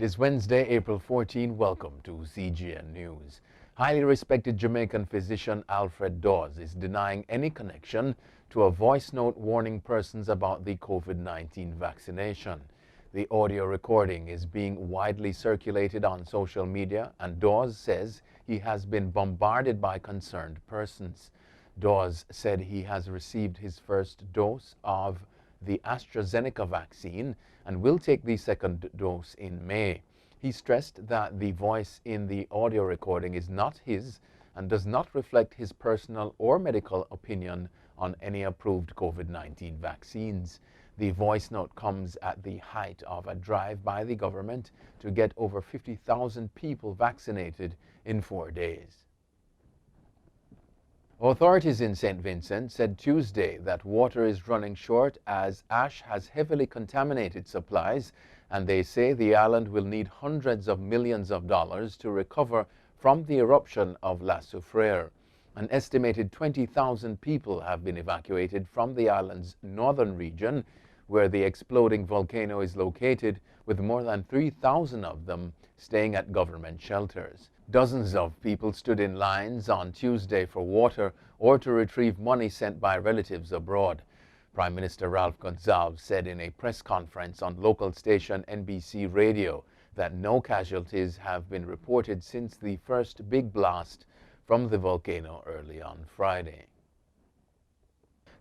It's Wednesday, April 14. Welcome to CGN News. Highly respected Jamaican physician Alfred Dawes is denying any connection to a voice note warning persons about the COVID-19 vaccination. The audio recording is being widely circulated on social media, and Dawes says he has been bombarded by concerned persons. Dawes said he has received his first dose of the AstraZeneca vaccine and will take the second dose in May. He stressed that the voice in the audio recording is not his and does not reflect his personal or medical opinion on any approved COVID-19 vaccines. The voice note comes at the height of a drive by the government to get over 50,000 people vaccinated in 4 days. Authorities in St. Vincent said Tuesday that water is running short as ash has heavily contaminated supplies, and they say the island will need hundreds of millions of dollars to recover from the eruption of La Soufriere. An estimated 20,000 people have been evacuated from the island's northern region, where the exploding volcano is located, with more than 3,000 of them staying at government shelters. Dozens of people stood in lines on Tuesday for water or to retrieve money sent by relatives abroad. Prime Minister Ralph Gonsalves said in a press conference on local station NBC Radio that no casualties have been reported since the first big blast from the volcano early on Friday.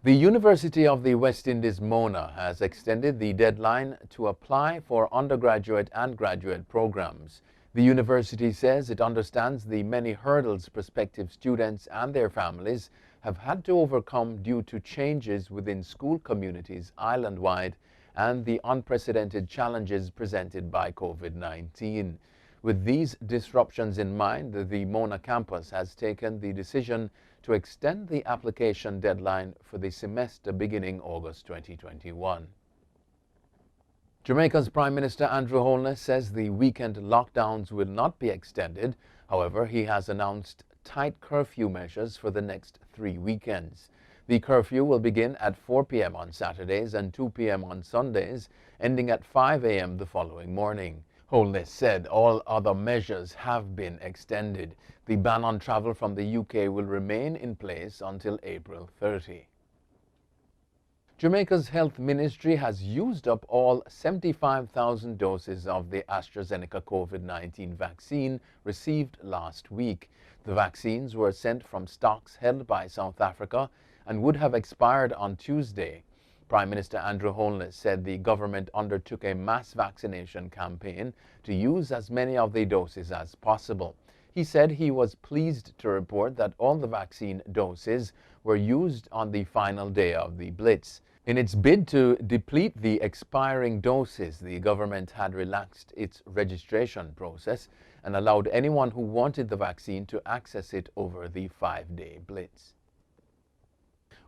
The University of the West Indies, Mona, has extended the deadline to apply for undergraduate and graduate programs. The university says it understands the many hurdles prospective students and their families have had to overcome due to changes within school communities island-wide and the unprecedented challenges presented by COVID-19. With these disruptions in mind, the Mona campus has taken the decision to extend the application deadline for the semester beginning August 2021. Jamaica's Prime Minister Andrew Holness says the weekend lockdowns will not be extended. However, he has announced tight curfew measures for the next 3 weekends. The curfew will begin at 4 p.m. on Saturdays and 2 p.m. on Sundays, ending at 5 a.m. the following morning. Holness said all other measures have been extended. The ban on travel from the UK will remain in place until April 30. Jamaica's health ministry has used up all 75,000 doses of the AstraZeneca COVID-19 vaccine received last week. The vaccines were sent from stocks held by South Africa and would have expired on Tuesday. Prime Minister Andrew Holness said the government undertook a mass vaccination campaign to use as many of the doses as possible. He said he was pleased to report that all the vaccine doses were used on the final day of the blitz. In its bid to deplete the expiring doses, the government had relaxed its registration process and allowed anyone who wanted the vaccine to access it over the 5-day blitz.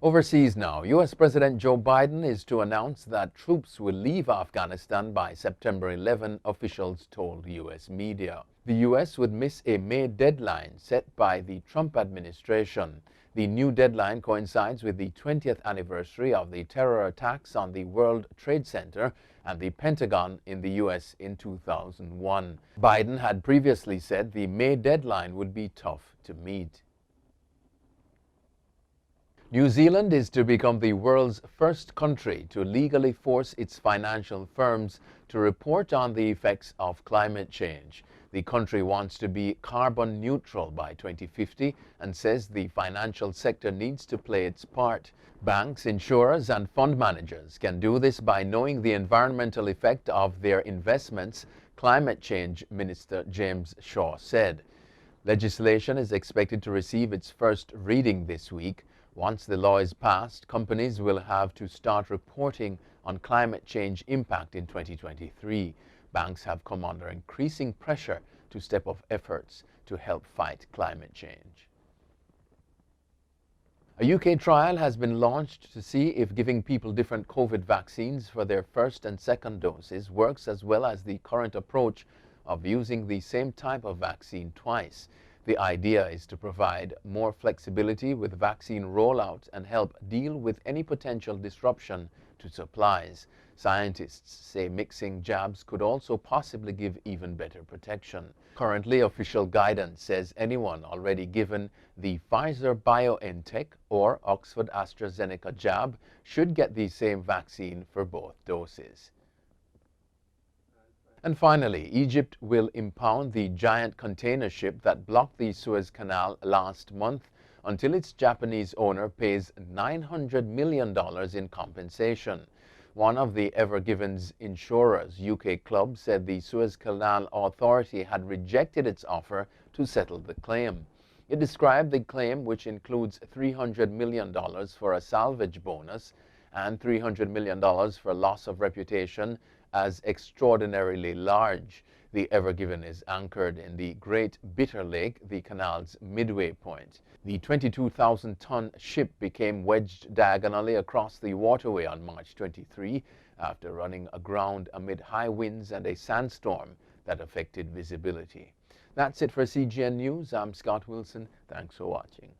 Overseas now, U.S. President Joe Biden is to announce that troops will leave Afghanistan by September 11, officials told U.S. media. The U.S. would miss a May deadline set by the Trump administration. The new deadline coincides with the 20th anniversary of the terror attacks on the World Trade Center and the Pentagon in the U.S. in 2001. Biden had previously said the May deadline would be tough to meet. New Zealand is to become the world's first country to legally force its financial firms to report on the effects of climate change. The country wants to be carbon neutral by 2050 and says the financial sector needs to play its part. Banks, insurers and fund managers can do this by knowing the environmental effect of their investments, Climate Change Minister James Shaw said. Legislation is expected to receive its first reading this week. Once the law is passed, companies will have to start reporting on climate change impact in 2023. Banks have come under increasing pressure to step up efforts to help fight climate change. A UK trial has been launched to see if giving people different COVID vaccines for their first and second doses works as well as the current approach of using the same type of vaccine twice. The idea is to provide more flexibility with vaccine rollout and help deal with any potential disruption to supplies. Scientists say mixing jabs could also possibly give even better protection. Currently, official guidance says anyone already given the Pfizer-BioNTech or Oxford-AstraZeneca jab should get the same vaccine for both doses. And finally, Egypt will impound the giant container ship that blocked the Suez Canal last month until its Japanese owner pays $900 million in compensation. One of the Ever Given's insurers, UK Club, said the Suez Canal Authority had rejected its offer to settle the claim. It described the claim, which includes $300 million for a salvage bonus and $300 million for loss of reputation, as extraordinarily large. The Ever Given is anchored in the Great Bitter Lake, the canal's midway point. The 22,000-ton ship became wedged diagonally across the waterway on March 23 after running aground amid high winds and a sandstorm that affected visibility. That's it for CGN News. I'm Scott Wilson. Thanks for watching.